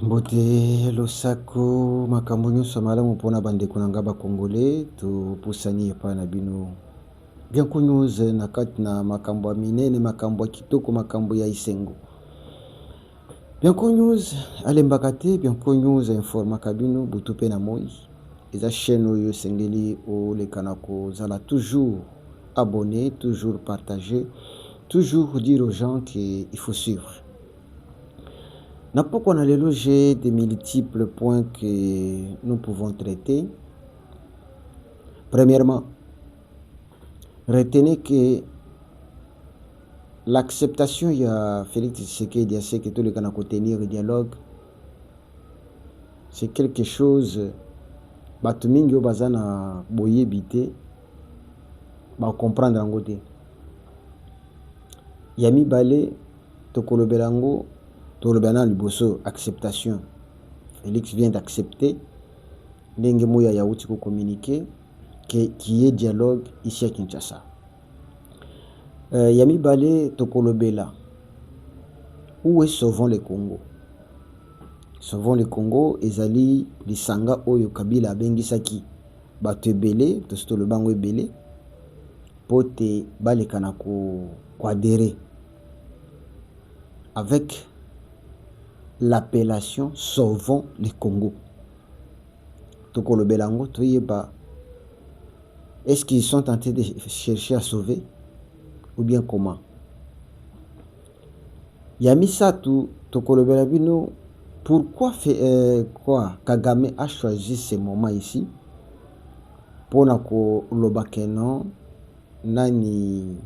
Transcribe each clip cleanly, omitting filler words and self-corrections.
Mbote losako makambo nyonso malamu mpona bandeko na nga bakongole topusani epai na bino bianco news na kati na makambo ya minene, makambo ya kitoko, makambo ya esengo. Bianco news alembaka te, Bianco news informaka bino butu pe na moi. Eza chaîne oyo esengeli olekana kozala toujours abonné, toujours partager, toujours dire aux gens qu'il faut suivre. N'importe quoi dans les loges des multiples points que nous pouvons traiter. Premièrement, retenez que l'acceptation il y a Félix Tshisekedi a que tout le temps à tenir le dialogue, c'est quelque chose batumingi au bazana boye bité ba comprendre en côté. Yami balé tokolobelango tolobana liboso acceptation. Félix vient d'accepter ndenge moya ya uti ko communiquer qui est dialogue ici à Kinshasa. Yami balé tokolobela. Où est Sauvons le Congo? Sauvons le Congo ezali lisanga oyo Kabila bengisaki bato ebele to le bango ebele pote balekana ko adhérer avec l'appellation Sauvons le Congo. Tokolo belango toyeba, est-ce qu'ils sont tentés de chercher à sauver ou bien comment? Yamisatu Tokolo belabino, pourquoi Kagame a choisi ce moment ici pour nako lobakeno nani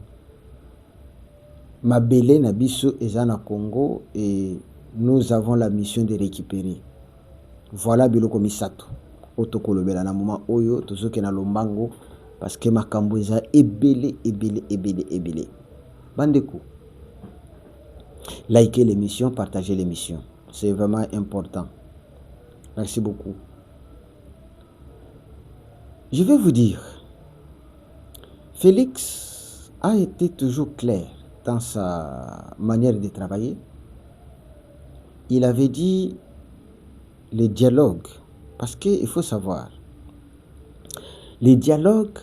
mabele na biso ezana Congo et nous avons la mission de récupérer. Voilà biloko misato otokolobela na moment oyo tozoke na lombango parce que makambo eza ebele. Bandeko, likez l'émission, partagez l'émission, c'est vraiment important. Merci beaucoup. Je vais vous dire, Félix a été toujours clair dans sa manière de travailler. Il avait dit le dialogue, parce qu'il faut savoir, le dialogue,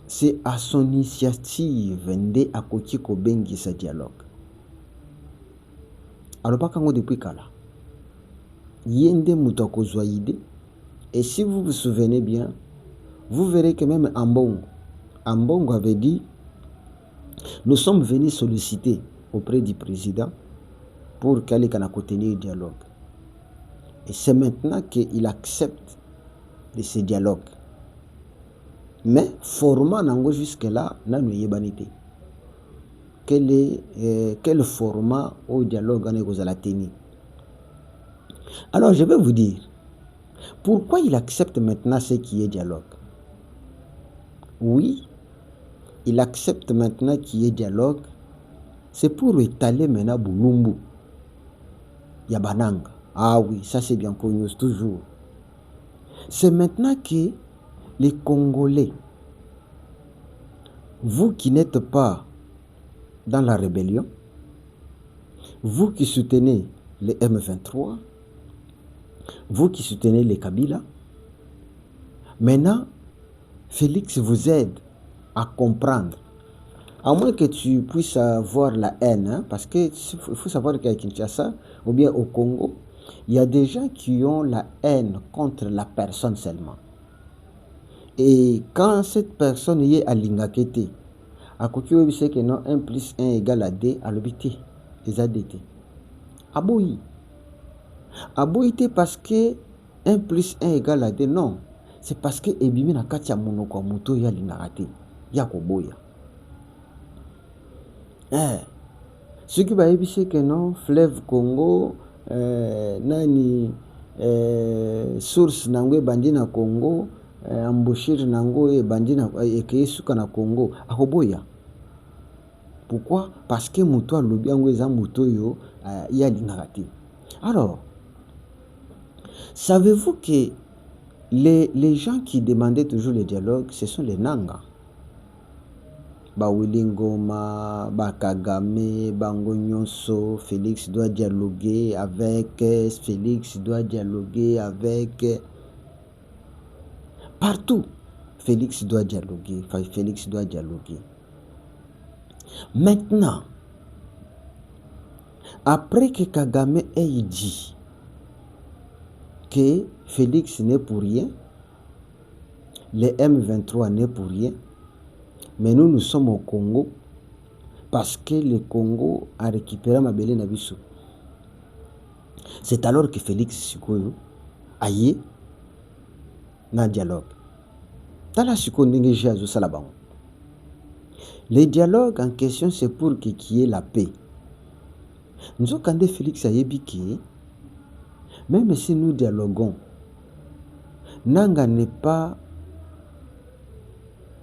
c'est à son initiative nde akoki kobengi sa dialogue. Alors pas kango depuis kala. Yende mutako zoide. Et si vous vous souvenez bien, vous verrez que même Ambongo avait dit, nous sommes venus solliciter auprès du président pour qu'elle ait tenir le dialogue. Et c'est maintenant qu'il accepte de ce dialogue. Mais format nango jusque-là, n'a nous yébanité. Quel format au dialogue on a tenir? Alors je vais vous dire, pourquoi il accepte maintenant ce qui est dialogue? Oui, il accepte maintenant qu'il y ait dialogue, c'est pour étaler maintenant Boulumbu, Yabananga. Ah oui, ça c'est bien connu toujours. C'est maintenant que les Congolais, vous qui n'êtes pas dans la rébellion, vous qui soutenez les M23, vous qui soutenez les Kabila, maintenant, Félix vous aide à comprendre. À moins que tu puisses avoir la haine, hein, parce qu'il faut savoir qu'à Kinshasa, ou bien au Congo, il y a des gens qui ont la haine contre la personne seulement. Et quand cette personne y est à l'ingakete, à côté de ce que non 1 plus 1 égale à 2, à l'obité, les ADT. Aboyi parce que 1 plus 1 égale à 2, non. C'est parce que ebimi na kati ya monoko moto ya lingakate, ya koboya. Ce qui va éviter que non, fleuve Congo, nani source nango bandi na Congo, embouchure nango e bandi na ekesuka na Congo, akoboya. Pourquoi? Parce que moto a lobi yango eza moto yo ya lingakate. Alors, savez-vous que les gens qui demandaient toujours le dialogue, ce sont les Nanga. ba Willy Ngoma, ba Kagame, bango nyonso, Félix doit dialoguer avec, Félix doit dialoguer avec, partout, Félix doit dialoguer, Félix doit dialoguer. Maintenant, après que Kagame ait dit que Félix n'est pour rien, le M23 n'est pour rien, mais nous sommes au Congo parce que le Congo a récupéré Mabele Nabiso. C'est alors que Félix Sikoyo a eu un dialogue. Dans la le dialogue en question, c'est pour qu'il y ait la paix. Nous avons quand Félix a dit même si nous dialoguons, Nanga n'est pas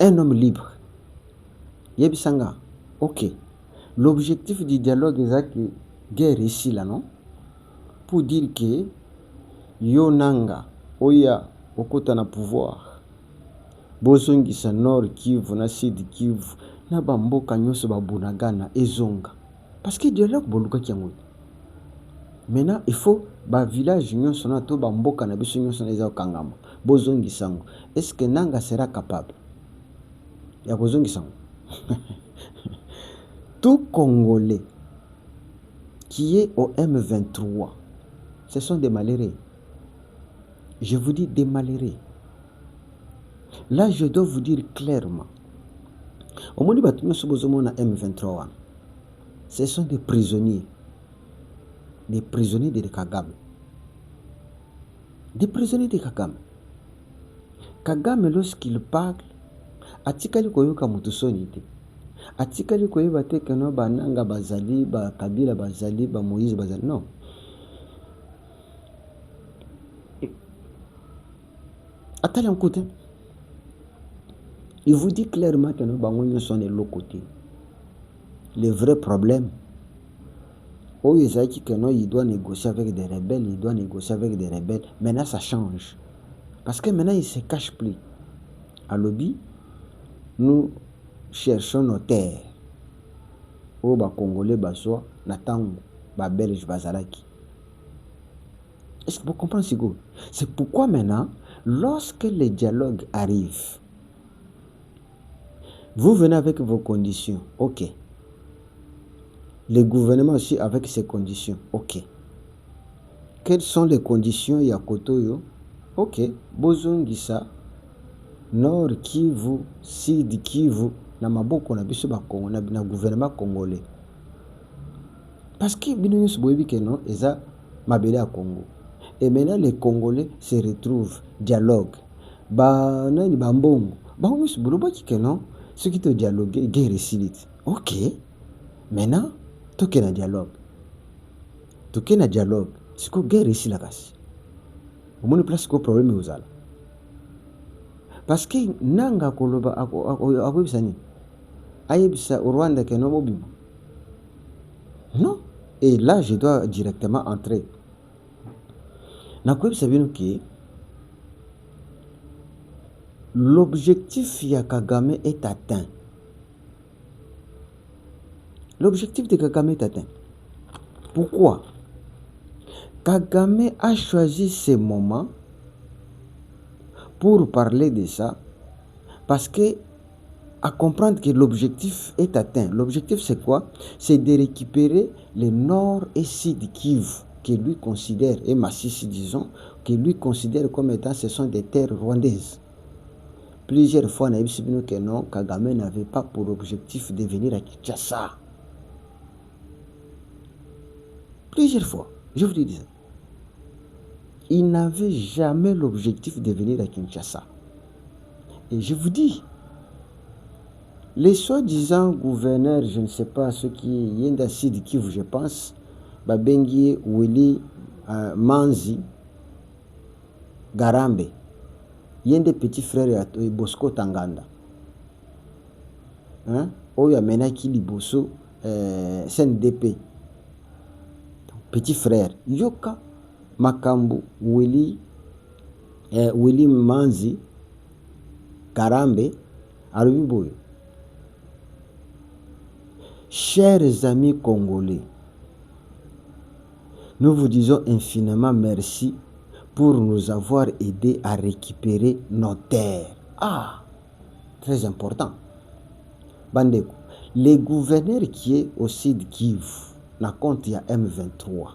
un homme libre. Yebisanga, ok. L'objectif du dialogue est que guerre ici là, non? Pour dire que yo Nanga, oya, okota na pouvoir. Bozongisa Nord Kivu na Sud Kivu na bamboka nyonso babunagana ezonga. Parce que dialogue boluka kiango. Maintenant, il faut ba village nyonso na to bamboka na biso nyonso na eza kangama. Bozongisa ngo. Est-ce que Nanga sera capable? Ya bozongisa ngo. Tout Congolais qui est au M23, ce sont des malheureux. Je vous dis des malheureux. Là, je dois vous dire clairement. Au moment où nous M23, ce sont des prisonniers. Des prisonniers de Kagame. Des prisonniers de Kagame. Kagame, lorsqu'il parle, atikali koyoka mutusonite. Atikali koyeba te keno bananga bazali, ba Kabila bazali, ba Moïse bazali. Non. Attendez un coup. Il vous dit clairement que nos bangons sont de l'autre côté. Le vrai problème, il doit négocier avec des rebelles, il doit négocier avec des rebelles. Maintenant, ça change. Parce que maintenant, il ne se cache plus. À lobby, nous cherchons nos terres. Au Congolais, Basoa, Natango, Belge, Bazalaki. Est-ce que vous comprenez, Sigo? C'est pourquoi maintenant, lorsque les dialogues arrivent, vous venez avec vos conditions, ok. Le gouvernement aussi avec ses conditions, ok. Quelles sont les conditions Yakotoyo? Ok, Bozongisa, Nord Kivu, Sud Kivu, na maboko na biso ba Congo na gouvernement congolais. Parce que bino se boyebi que non, eza mabele à Congo. Et maintenant les Congolais se retrouvent dialogue. Ba nani bambongo. Ba musu boloba que non, ceux qui te dialoguent guerre silite. Ok. Maintenant, toke na dialogue. Toke na dialogue. C'est quoi guerre ici la casse? Au moins place ko problème ozala. Parce que nanga koloba akoyebisa ni ayebisa au Rwanda que non bobima. Non. Et là je dois directement entrer. Nakoyebisa bino que l'objectif ya Kagame est atteint. L'objectif de Kagame est atteint. Pourquoi? Kagame a choisi ce moment pour parler de ça parce que à comprendre que l'objectif est atteint. L'objectif c'est quoi? C'est de récupérer le nord et sud Kivu que lui considère, et Massissi disons, que lui considère comme étant ce sont des terres rwandaises. Plusieurs fois, on a vu que non, Kagame n'avait pas pour objectif de venir à Kinshasa. Plusieurs fois, je vous dis ça. Il n'avait jamais l'objectif de venir à Kinshasa. Et je vous dis, les soi-disant gouverneurs, je ne sais pas, ceux qui viennent d'Assid Kivu, je pense, Babengi, Willy, Manzi, Garambe, il y a des petits frères Bosco Tanganda. Hein? Oya Menaki Liboso, SNDP. Petit frère. Yoka, Makambu, Willy Manzi, Garambe, Arubiboyo. Chers amis congolais, nous vous disons infiniment merci pour nous avoir aidés à récupérer nos terres. Ah, très important. Bandeko, le gouverneur qui est au Sud Kivu, na compte ya M23,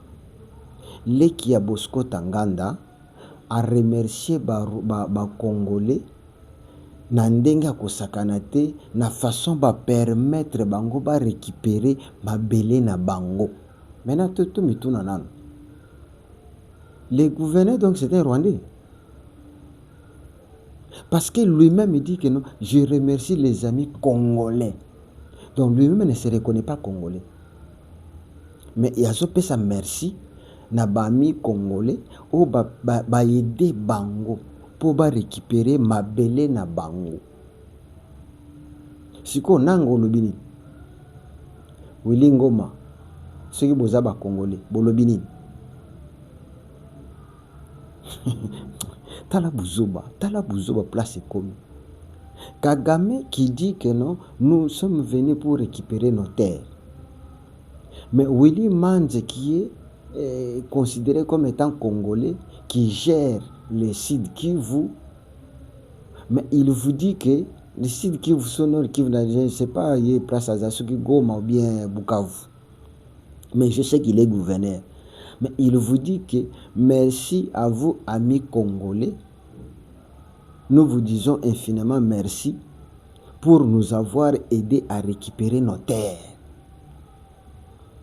le qui a Bosco Tanganda, a remercié ba Congolais na ndenge ya kosakana te, na façon ba permettre bango ba récupérer mabele na bango. Maintenant tout mituna nano. Le gouverneur donc c'est un Rwandais. Parce que lui-même il dit que non, je remercie les amis congolais. Donc lui-même ne se reconnaît pas congolais. Mais il a fait sa merci na bami congolais ou ba aider bango pour ba récupérer mabele na bango. Siko nango lobini. Willy Ngoma ceux qui boza ba congolais bolobini. Tala buzoba place comme Kagame qui dit que non, nous sommes venus pour récupérer nos terres. Mais Willy Manze qui est considéré comme étant congolais, qui gère le Sud Kivu, mais il vous dit que le Sud Kivu, sonore Kivu, je ne sais pas, il est place à Zasuki Goma ou bien Bukavu. Mais je sais qu'il est gouverneur. Mais il vous dit que merci à vous, amis congolais. Nous vous disons infiniment merci pour nous avoir aidés à récupérer nos terres.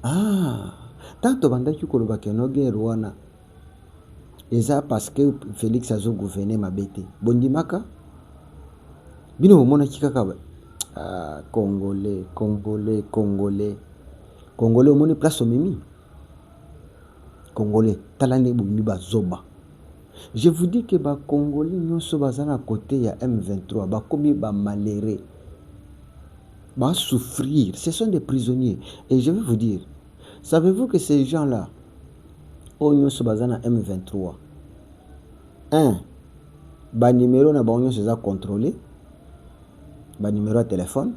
Ah, tant que banda kikoloba kenoge Rwanda, et ça parce que Félix a gouverné ma bête. Bondimaka, bino mona kikaka ah, Congolais, au monde place au mimi. Congolais, talane bumi bazoba. Je vous dis que les Congolais nyonso bazana à côté ya M23, bakomi ba malheureux, ba souffrir, ce sont des prisonniers. Et je vais vous dire, savez-vous que ces gens-là, au nyonso bazana M23, ba numéro na ba nyonso za contrôlé, ba numéro à téléphone,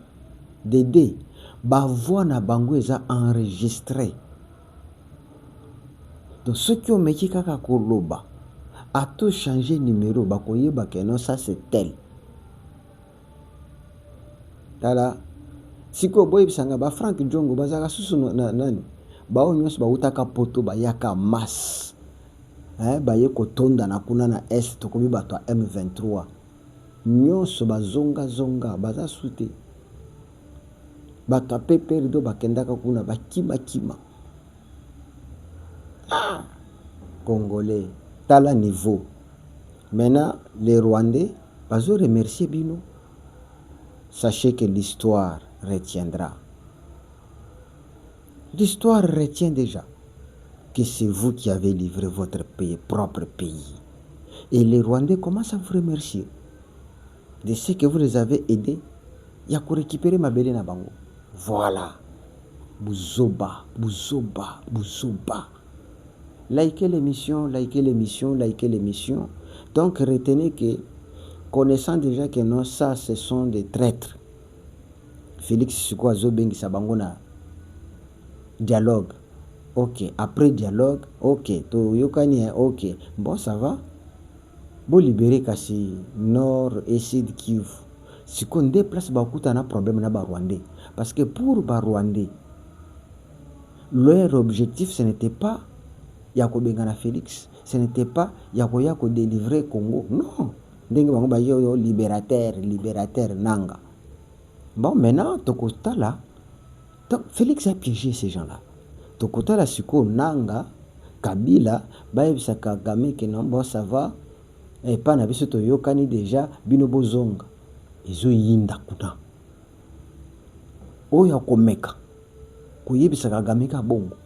DD, ba voix na bango eza enregistré. Donc ceux qui ont métier kaka koloba, a tout changé numéro, bakoye bakeno, ça c'est tel. Tala, siko boy bisanga ba Frank Jongo bazaka susu na nani, ba onyos ba utaka poto ba yaka masse. Ba ye kotonda na kuna na est tokobi bato M23. Nyonso ba zonga baza sute. Bato peperdo bakendaka kuna ba kima. Ah, Congolais. Tala niveau. Maintenant, les Rwandais, bazo remercier bino. Sachez que l'histoire retiendra. L'histoire retient déjà que c'est vous qui avez livré votre pays, propre pays. Et les Rwandais commencent à vous remercier de ce que vous les avez aidés. Il y a pour récupérer ma belle na bango. Voilà. Buzoba. Likez l'émission. Donc retenez que, connaissant déjà que non, ça ce sont des traîtres. Félix Sikoa Zobengi Sabangona. Dialogue. Ok. Après dialogue. Ok. To yokani. Ok. Bon, ça va. Bon, libérer Kassi Nord et Sud Kivu. Si qu'on déplace beaucoup de problème na Rwandais. Parce que pour Rwandais, leur objectif ce n'était pas Yako Bengana Félix, ce n'était pas Yako délivrer Congo. Non. Libérateur, Nanga. Bon, maintenant, Tokota là, Félix a piégé ces gens-là. Tokota là, Siko, Nanga, Kabila, Baïbsa Kagame, que non, bon, ça va. Et pas n'avis Toyokani déjà, Binobo Zonga. Ils ont yinda kuna. Oya komeka. Kuyibisa Kagame ka bongo.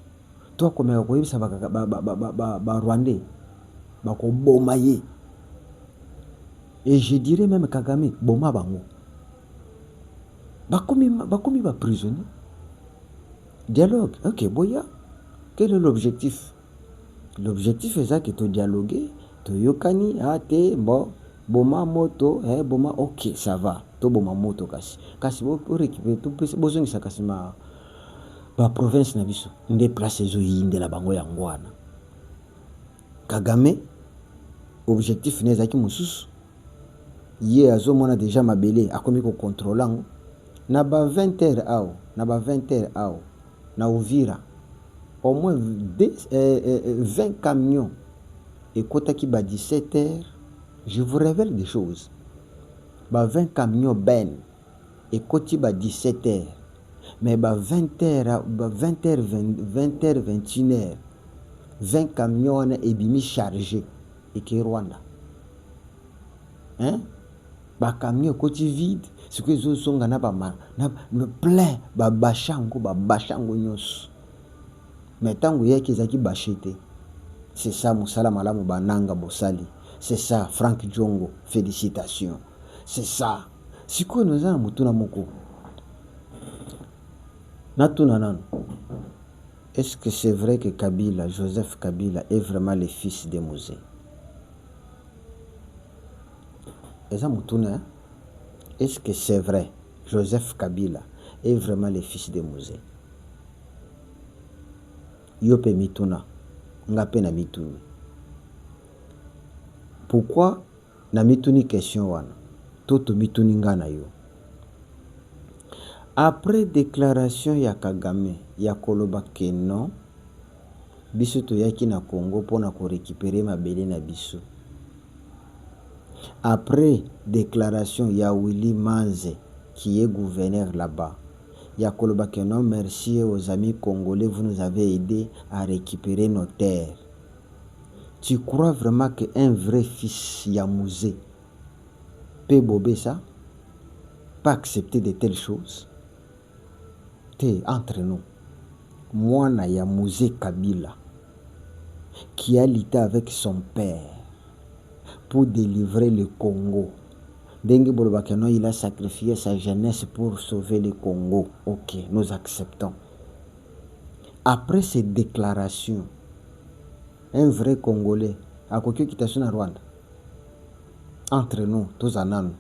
Toi komeka kuyibisa ba Rwandais. Bako bomaye. Et je dirais même Kagame, boma bango. Bakomi ba prisonnier. Dialogue. Ok, boya. Quel est l'objectif? L'objectif est ça que tu dialogues, tu yokani, ate, bon, boma moto, boma, ok, ça va. To boma moto kasi. Kasi bo récupérer tout besoin ça kasi ba province na biso nde place ezoyindela bango yango wana. Kagame objectif ne ezalaki mosusu, ye azomona deja mabele akomi kocontrole yango na ba 20h awa na Uvira au moins 20 camions ekotaki ba 17h. Je vous révèle des choses, ba 20 camions ben ekoti ba 17h, mais ba 20h 21h 20 camions wana ebimi chargé eke Rwanda. Hein? Ba camion ekoti vide, siko ezozonga na plein ba bashango nyonso. Mais tango yaki ezaki bachete, c'est ça mosala malamu bananga bosali. C'est ça Frank Djongo, félicitations. C'est ça. Siko noza na mutuna moko. Natuna nano. Est-ce que c'est vrai que Kabila, Joseph Kabila, est vraiment le fils de Mouzé? Est-ce que c'est vrai, Joseph Kabila est vraiment le fils de Mouzé? Yope mituna, ngape na mituni. Pourquoi na mituni question wana? Toto mituni ngana yo. Après déclaration ya Kagame, ya koloba ke non, biso to yaki na Congo pona ko récupérer mabele na biso. Après déclaration ya Willy Manze, qui est gouverneur là-bas, ya koloba ke non, merci aux amis congolais, vous nous avez aidé à récupérer nos terres. Tu crois vraiment qu'un vrai fils ya Mouzé peut bober ça? Pas accepter de telles choses? Entre nous, moi ya Mouzé Kabila, qui a lutté avec son père pour délivrer le Congo. Dengue Bolobakeno, il a sacrifié sa jeunesse pour sauver le Congo. Ok, nous acceptons. Après ces déclarations, un vrai Congolais, à quoi quitation à Rwanda, entre nous, tous en un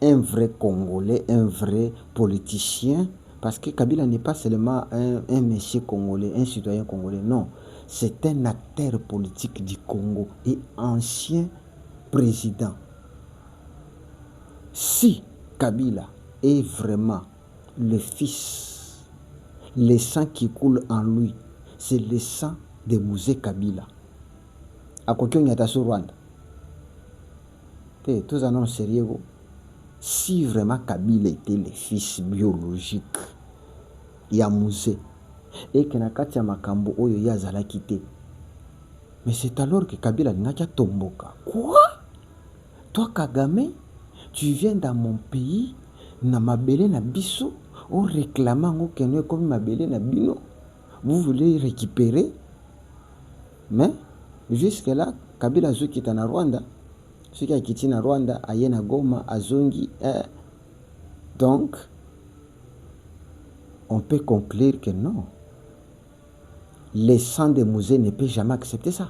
vrai Congolais, un vrai politicien, parce que Kabila n'est pas seulement un monsieur congolais, un citoyen congolais, non. C'est un acteur politique du Congo et ancien président. Si Kabila est vraiment le fils, le sang qui coule en lui, c'est le sang de Mouzé Kabila. À quoi qu'il y a sur Rwanda? Tous en ont sérieux. Si vraiment Kabila était le fils biologique ya Mouzé et que nakati ya makambo oyo ya zalaki te, mais c'est alors que Kabila n'akia tomboka. Quoi? Toi Kagame, tu viens dans mon pays na mabele na biso o réclamant ngo kenwe comme mabele na bino, vous voulez récupérer, mais jusque là Kabila zoki na Rwanda. Ce qui a quitté na Rwanda, ayena Goma, Azongi. Donc, on peut conclure que non. Le sang de Mouzé ne peut jamais accepter ça.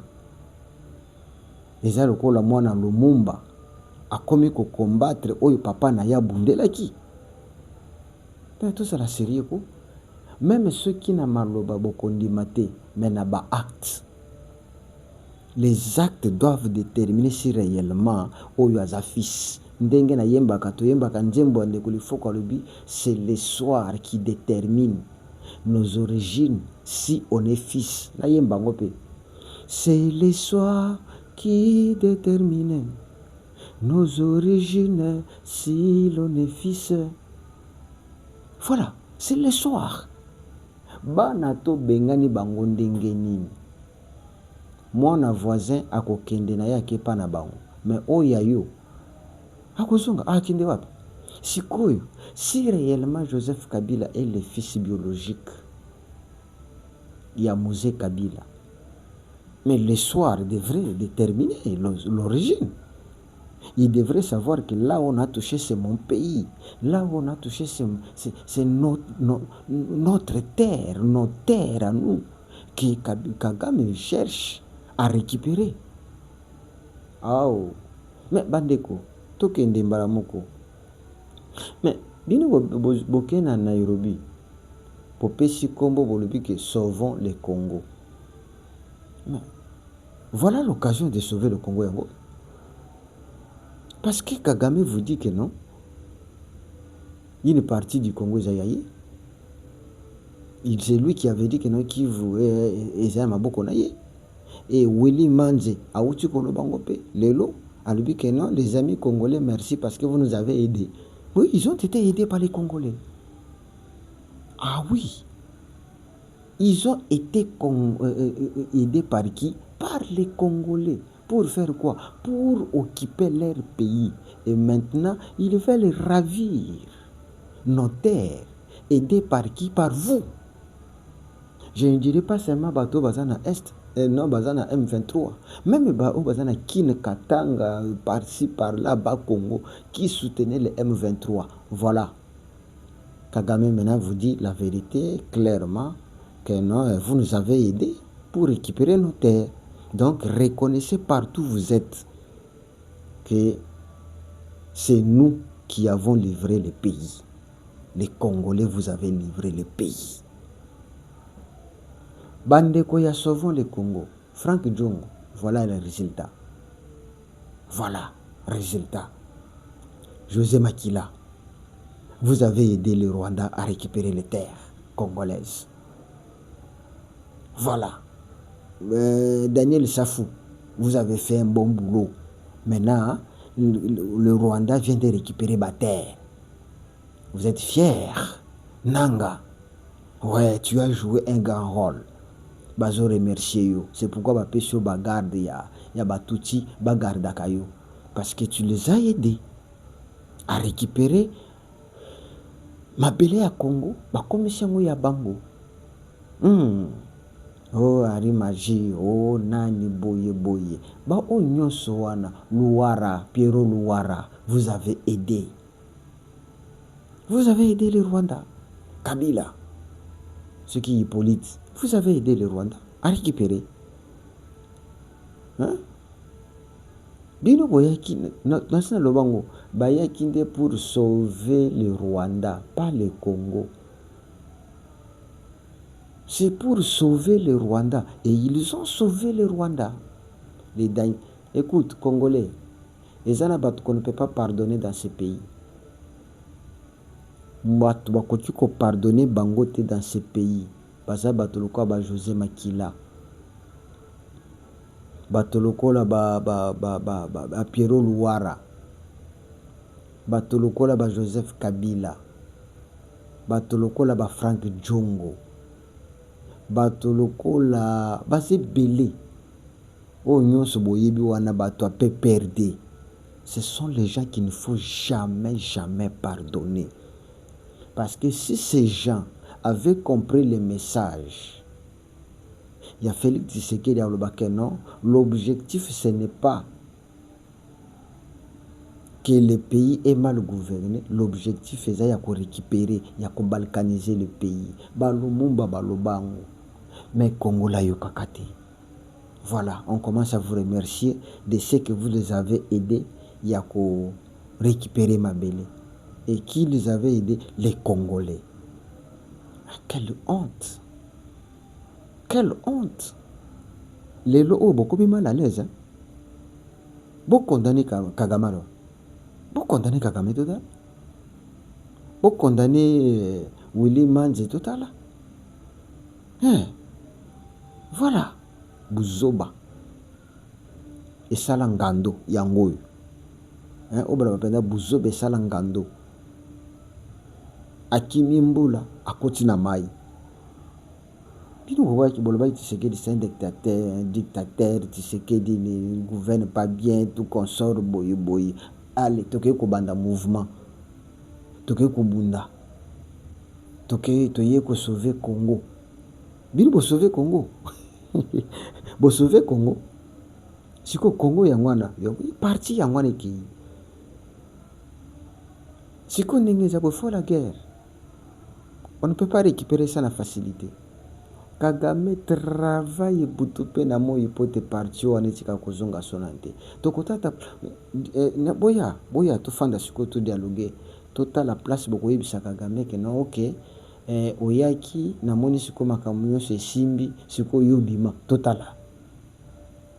Les Arokola Mwana Lumumba a commis qu'on combattre Oyo Papa Naya Bundelaki. Tout ça la sérieux. Même ceux qui n'ont pas de mais n'a pas acte. Les actes doivent déterminer si réellement Oyo Aza fils. Ndenge na yembaka to yembaka nzembo ande kulifoko lobi, c'est le soir qui détermine nos origines si on est fils. Na yembango pe. C'est le soir qui détermine nos origines si l'on est fils. Voilà, c'est le soir. Bana to bengani bango ndenge nini. Mon voisin akokende na yake pa na bango, mais oya yo akozonga akende wapi? Sikoyo, si réellement Joseph Kabila est le fils biologique ya Mouzé Kabila, mais le soir devrait déterminer l'origine. Il devrait savoir que là où on a touché, c'est mon pays. Là où on a touché, c'est notre terre, nos terres à nous, que Kagame cherche à récupérer. Oh, mais bandeko, tokende mbaramoko. Mais bino boke na Nairobi, Popesi Kombo Bolobi que sauvons le Congo. Mais voilà l'occasion de sauver le Congo yango. Parce que Kagame vous dit que non. Une partie du Congo est ailleurs. C'est lui qui avait dit que non, qui voulait Ezaya Maboko naye. Et Willy Manze, Aouti Kolobangope, Lelo, a dit que non, les amis congolais, merci parce que vous nous avez aidés. Oui, ils ont été aidés par les Congolais. Ah oui. Ils ont été aidés par qui? Par les Congolais. Pour faire quoi? Pour occuper leur pays. Et maintenant, ils veulent ravir nos terres. Aidés par qui? Par vous. Je ne dirais pas seulement Bato Bazana Est, non Bazana M23. Même Bato Bazana Kin Katanga, par-ci, par-là, Bas Congo, qui soutenait le M23. Voilà. Kagame maintenant vous dit la vérité clairement que non, vous nous avez aidés pour récupérer nos terres. Donc reconnaissez partout où vous êtes que c'est nous qui avons livré le pays. Les Congolais vous avez livré le pays. Bandeko ya sauvons le Congo. Frank Djongo, voilà le résultat. Voilà, résultat. José Makila, vous avez aidé le Rwanda à récupérer les terres congolaises. Voilà. Daniel Safou, vous avez fait un bon boulot. Maintenant, le Rwanda vient de récupérer ma terre. Vous êtes fiers. Nanga, ouais, tu as joué un grand rôle. Bazo remercier yo. C'est pourquoi ba pesio ba garde ya batuti ba garde kayo. Parce que tu les as aidés à récupérer mabele ya Congo, ba komisyango ya bango. Oh Arimaji, oh nani boye. Ba o nyonso wana, Louara, Pierrot Louara, vous avez aidé. Vous avez aidé le Rwanda. Kabila, ce qui est Hippolyte, vous avez aidé le Rwanda à récupérer. Hein? Bino boyaki, national lobango, bayaki pour sauver le Rwanda, pas le Congo. C'est pour sauver le Rwanda. Et ils ont sauvé le Rwanda. Écoute, Congolais, les Anabat qu'on ne peut pas pardonner dans ce pays. Tu peux pardonner Bangote dans ce pays. Baza Batoloko ba José Makila. Batoloko la ba Pierrot Louara. Batoloko la ba Joseph Kabila. Batoloko la ba Frank Djongo. Batoloko la base belé. Oh non, ce boyebi wana bato a PPRD. Ce sont les gens qu'il ne faut jamais pardonner. Parce que si ces gens avaient compris le message, il y a Félix Tshisekedi à non, l'objectif ce n'est pas que le pays est mal gouverné, l'objectif c'est de récupérer, de balkaniser le pays. Balumumba balobango. Mais Congo la yokakate. Voilà, on commence à vous remercier de ce que vous les avez aidés à récupérer ma belle. Et qui les avait aidés? Les Congolais. Quelle honte! Quelle honte! Les lots, beaucoup mal à l'aise. Hein? Beaucoup condamné Kagamaro. Beaucoup condamné Kagame total. Beaucoup condamné Willy Manze total. Hein? Voilà. Buzoba. Et Salangando, Yangoy. Hein? Obra bapenda Buzoba et Salangando. Akimi Mboula, Akoti na mai. Puis nous voyons que Tshisekedi c'est un dictateur, Tshisekedi ne gouverne pas bien, tout consort boy. Allez, toke ko banda mouvement. Toke ko bunda. Toke ko sauver Congo. Bino bo sauver Congo. Bo sauver Congo. Siko Congo yangwana, parti yangwana ki. Siko ndenge za pour la guerre. On ne peut pas récupérer ça la facilité. Kagame travaille butupe na mo ipote parti wana tika kozonga sonante. Tokotata boya to fanda siko to dialoguer. Tota la place boko yebisa Kagame que non OK. oyaki namoni sikoyo makambo nyonso esimbi sikoyo yo bima totala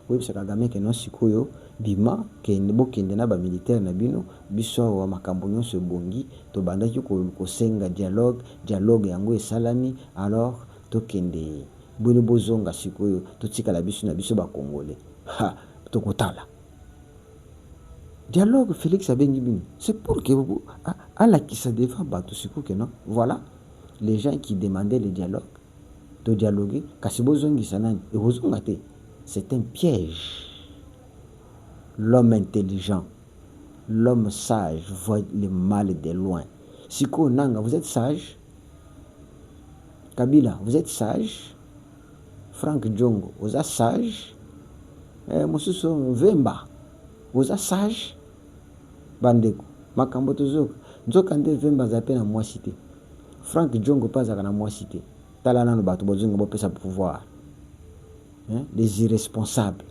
oyebisa Kagame ke non sikoyo bima bokende na bamilitaire na bino biso awa makambo nyonso ebongi tobandaki kosenga dialogue yango esalami alors tokende bino bozonga sikoyo totikala biso na biso bakongole tokotala dialogue Félix abengi bino c'est pour que alakisa devant bato sikoyo ke non voilà les gens qui demandaient le dialogue to dialoguer kasi bozongisa nani ekozonga te. C'est un piège. L'homme intelligent, l'homme sage voit le mal de loin. Siko Nanga, vous êtes sage. Kabila, vous êtes sage. Frank Djongo, vous êtes sage. Mosuso Vemba, vous êtes sage. Bandeko, Makambo Tozok, Nzokande Vemba zape na moi cité. Frank Djongo pas à na moi cité. Talana no bato bozongo bo pesa pouvoir. Des irresponsables.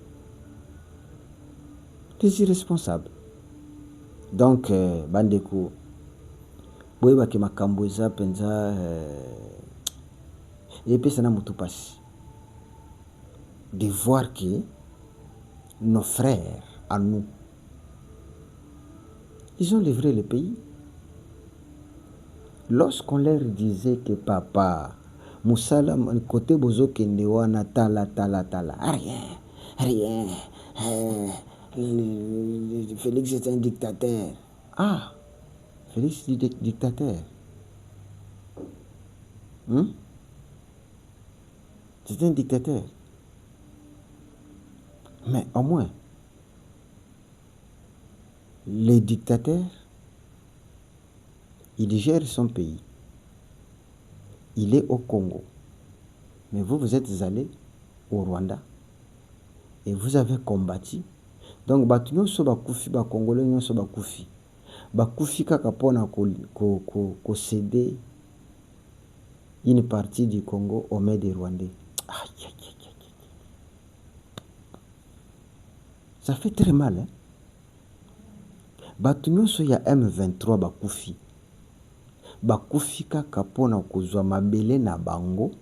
Des irresponsables. Donc, bandeko, boyeba ke makambo eza penza epesa na mutu pasi. De voir que nos frères à nous, ils ont livré le pays. Lorsqu'on leur disait que papa, Moussala, côté bozo kendewana tala, rien. Félix est un dictateur. Ah, Félix est dictateur. C'est un dictateur. Mais au moins, les dictateurs, il gère son pays. Il est au Congo. Mais vous êtes allé au Rwanda. Et vous avez combattu. Donc, batu so bakufi, ba Congolais so bakufi. Bakufi kaka pona ko céder une partie du Congo aux mains des Rwandais. Ça fait très mal, hein? Batu so ya M23 bakufi. Bakufi kaka pona kozwa mabele na bango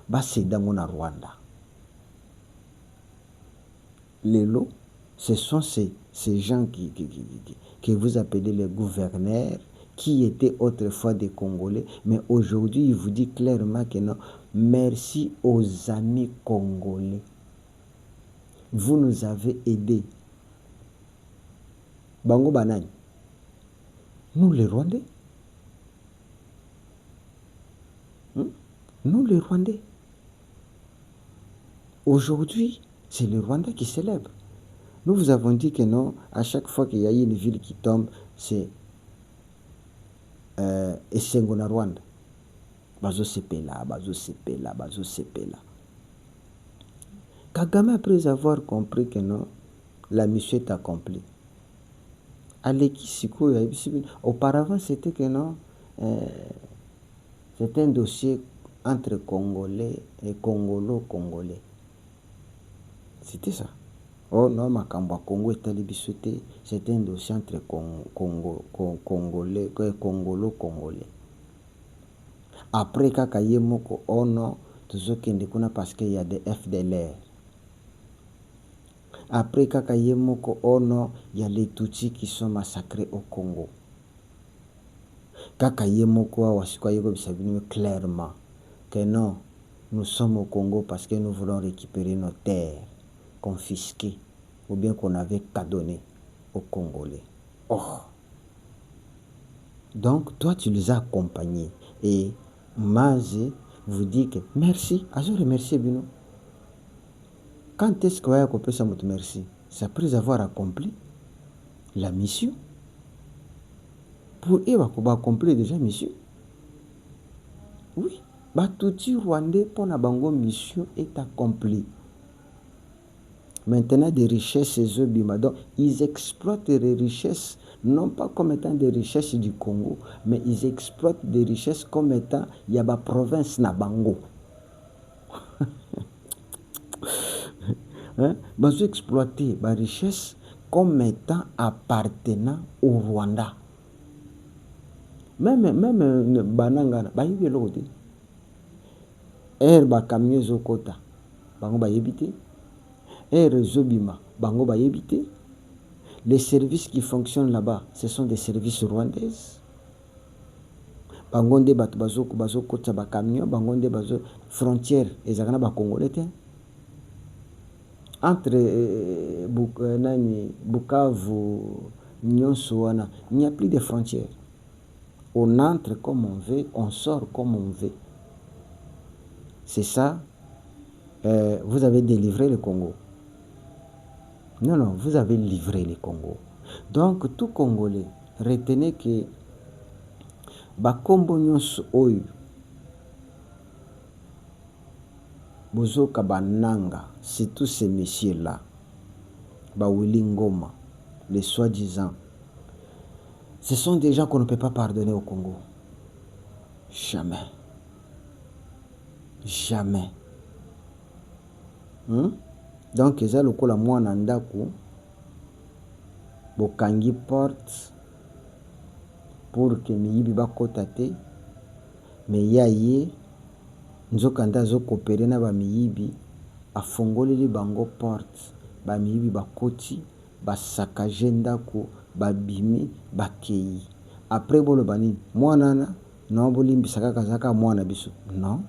basedango na Rwanda. Lelo, ce sont ces gens que vous appelez les gouverneurs, qui étaient autrefois des Congolais, mais aujourd'hui, il vous dit clairement que non. Merci aux amis congolais. Vous nous avez aidés. Bango banani. Nous les Rwandais. Nous les Rwandais. Aujourd'hui, c'est le Rwanda qui célèbre. Nous vous avons dit que non, à chaque fois qu'il y a une ville qui tombe, c'est Esengona Rwanda. Bazo Sepela. Kagame, après avoir compris que non, la mission est accomplie. Aleki Siko, auparavant, c'était que non, c'était un dossier entre Congolais et Congolo-Congolais. C'était ça. Oh non, Makamba Congo est allé bisouter. C'était un dossier entre Congolais et Congolo-Congolais. Après, Kakayemoko, oh non, tout kende kuna parce qu'il y a des FDLR. Après, Kakayemoko, oh non, il y a les Tutsis qui sont massacrés au Congo. Kakayemoko, Awasikoyeko Bisabini, clairement que non, nous sommes au Congo parce que nous voulons récupérer nos terres confisquées ou bien qu'on avait cadonnées aux Congolais. Oh! Donc, toi, tu les as accompagnés. Et Maze vous dit que merci. Je remercie Bino. Quand est-ce que vous avez accompli ça, merci? C'est après avoir accompli la mission. Pour eux, vous avez accompli déjà la mission. Oui. Batuti Rwandais pour la bango mission est accomplie. Maintenant, des richesses, donc ils exploitent les richesses, non pas comme étant des richesses du Congo, mais ils exploitent des richesses comme étant Yaba province na bango. Ils exploitent les richesses comme étant appartenant au Rwanda. Même banangana bayebi eloko te. Air camion ezokota bango bayebi te. Air ezobima bango bayebi te. Les services qui fonctionnent là-bas, ce sont des services rwandaises. Bango nde bato bazokota ba camion, bango nde bazo frontière ezakana ba congolais te. Entre Bukavu, nyonso wana, il n'y a plus de frontières. On entre comme on veut, on sort comme on veut. C'est ça. Vous avez délivré le Congo. Non, vous avez livré le Congo. Donc, tout Congolais, retenez que bakombo nyonso oyo bozoka bananga, c'est tous ces messieurs-là, Willy Ngoma, les soi-disant, ce sont des gens qu'on ne peut pas pardonner au Congo. Jamais. Jamais. Donc, eza lokola mwana ndako bokangi porte pour que miyibi bakota te, mais yaye nzokanda azokopere na bamiyibi afongoleli bango porte, bamiyibi bakoti basakaje ndako babimi bakei. Après boloba nini mwanana no bolimbisa kaka zaka mwana biso? Non.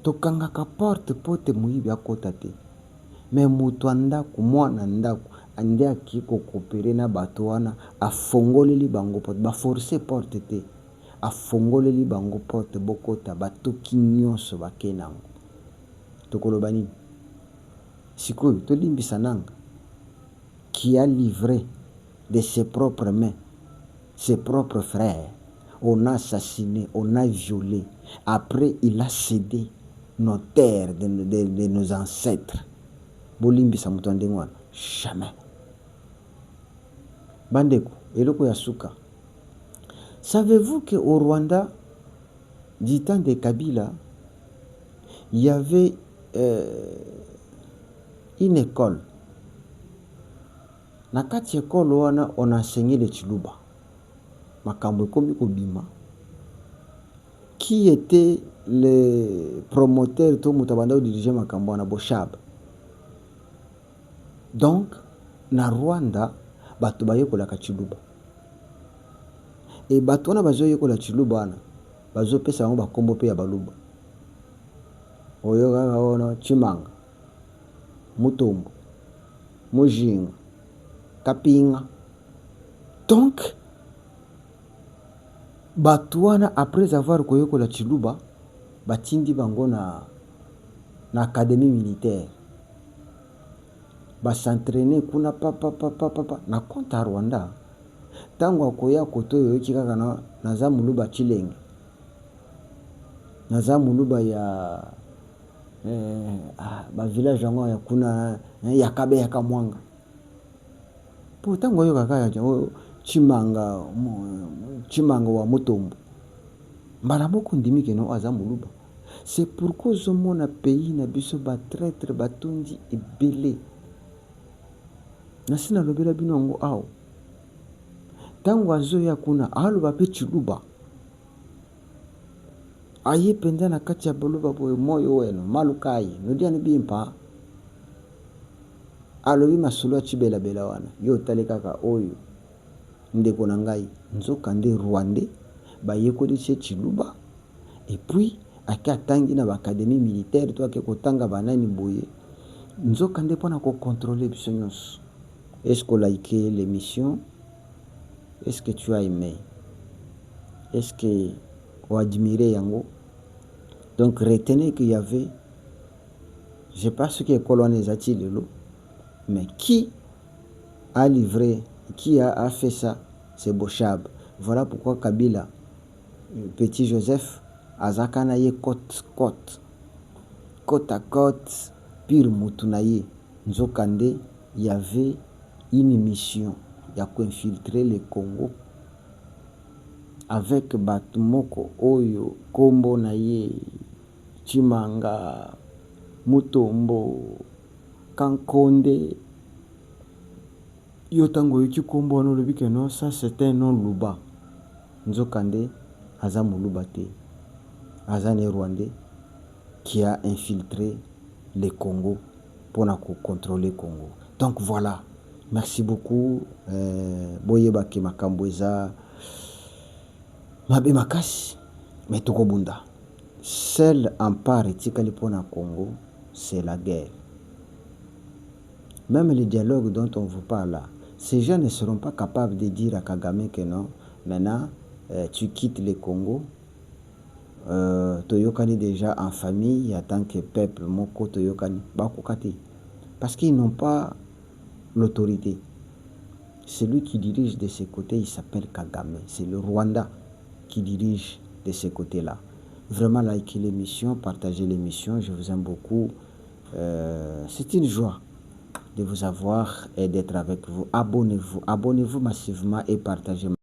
Tokangaka porte pote muyibi akota te, mais mutu andako mwana ndako ande aki kokopere na bato wana afongoleli bango porte, baforce porte te, afongoleli bango porte bokota batoki nyonso bake nango. Tokoloba nini? Sikoyo tolimbisa nanga qui a livré de ses propres mains ses propres frères. On a assassiné, on a violé. Après, il a cédé nos terres de nos ancêtres. Bolimbisa mutu ndenge wana? Jamais. Bandeko, eloko ya suka. Savez-vous qu'au Rwanda, du temps de Kabila, il y avait une école. Na kati école wana on enseignait le Chiluba. Makambo ekomi kobima. Qui était le promoteur to mutabanda ou dirigeant makambo wana? Boshab. Donc na Rwanda bato bayekolaka Chiluba. Et bato wana bazoyekola Chiluba wana bazopesa bango bakombo pe ya baluba. Oyo kaka wana Chimanga, Mutombo, Mujinga, Kapinga. Donc bato wana après avoir koyekola Chiluba batindi bango na académie militaire, s'entraîner kuna papa na compte à Rwanda. Tango akoya koto yoki kaka naza muluba Chilenge, naza muluba ya ba village yango ya kuna ya Kabe ya Kamwanga. Po tango yo kaka ya Chimanga wa Mutombo mbala moko ndimi no aza muluba. C'est pourquoi mon pays na biso ba traître batondi ebele. Nasina lobela binongo awo. Tango azoya kuna aloba pe Chiluba. Aye penda na kati ya boluba boye moyo weno malukai nodiani bimpa. Alobi masolo ya chibela bela wana yo tale kaka oyo ndeko na ngai nzoka nde Rwandais bayekoli chez Chiluba. Et puis aka tangi na académie militaire to ake kotanga banani boye nzoka nde pona ko contrôler biso nyonso. Est-ce que liké l'émission? Est-ce que tu as aimé? Est-ce que tu as admiré yango? Donc retenez qu'il y avait, je ne sais pas ce qui est colonné Zatilelo, mais qui a livré, qui a fait ça? C'est Boshab. Voilà pourquoi Kabila, petit Joseph, Azakanaye côte à côte, pire Mutunaye, Nzokande, il y avait une mission. Il y a infiltrer le Congo avec Batumoko, Oyo, Kombo Naye, Chimanga, Mutombo, Kankonde, Yotango yoki kombo no lobi que non, ça c'est un nom Luba. Nzokande Azam Lubate, Azane Rwandais qui a infiltré le Congo pour contrôler le Congo. Donc voilà, merci beaucoup. Boyeba ki makambweza mabe makasi metoko bunda. Seul empare etikali pona Congo, c'est la guerre. Même les dialogues dont on vous parle là, ces gens ne seront pas capables de dire à Kagame que non, maintenant tu quittes le Congo, Toyokani déjà en famille, en tant que peuple, Moko Toyokani, Bakokati. Parce qu'ils n'ont pas l'autorité. Celui qui dirige de ce côté, il s'appelle Kagame. C'est le Rwanda qui dirige de ce côté-là. Vraiment, likez l'émission, partagez l'émission. Je vous aime beaucoup. C'est une joie de vous avoir et d'être avec vous. Abonnez-vous massivement et partagez.